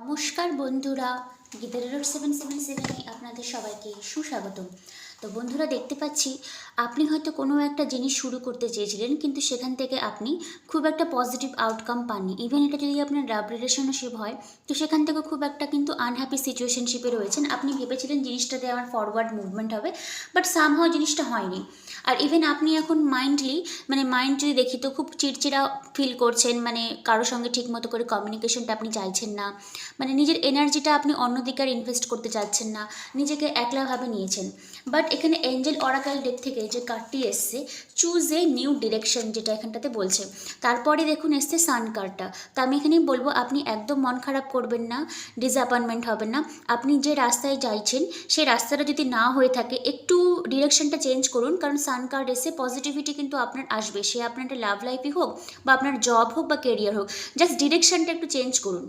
নমস্কার বন্ধুরা, গীতার রোড 777-এ আপনাদের সবাইকে সুস্বাগতম। তো বন্ধুরা, দেখতে পাচ্ছি আপনি হয়তো কোনো একটা জিনিস শুরু করতে চেয়েছিলেন, কিন্তু সেখান থেকে আপনি খুব একটা পজিটিভ আউটকাম পাননি। ইভেন এটা যদি আপনার লাভ রিলেশনশিপ হয়, তো সেখান থেকে খুব একটা কিন্তু আনহ্যাপি সিচুয়েশনশিপে রয়েছেন। আপনি ভেবেছিলেন জিনিসটাতে আমার ফরওয়ার্ড মুভমেন্ট হবে, বাট সামহাও জিনিসটা হয়নি। আর ইভেন আপনি এখন মাইন্ড যদি দেখি তো খুব চিড়চিড়া ফিল করছেন, মানে কারোর সঙ্গে ঠিক মতো করে কমিউনিকেশনটা আপনি চাইছেন না, মানে নিজের এনার্জিটা আপনি অন্যদিকে আর ইনভেস্ট করতে চাচ্ছেন না, নিজেকে একলাভাবে নিয়েছেন। বাট এখানে এঞ্জেল অরাকাল ডেক থেকে যে কার্ডটি এসছে, চুজ এ নিউ ডিরেকশন, যেটা এখানটাতে বলছে, তারপরে দেখুন এসছে সান কার্ডটা। তো আমি এখানেই বলবো আপনি একদম মন খারাপ করবেন না, ডিসঅ্যাপয়েন্টমেন্ট হবেন না। আপনি যে রাস্তায় যাইছেন সেই রাস্তাটা যদি না হয়ে থাকে, একটু ডিরেকশনটা চেঞ্জ করুন, কারণ সান কার্ড এসে পজিটিভিটি কিন্তু আপনার আসবে। সে আপনার লাভ লাইফই হোক বা আপনার জব হোক বা কেরিয়ার হোক, জাস্ট ডিরেকশনটা একটু চেঞ্জ করুন।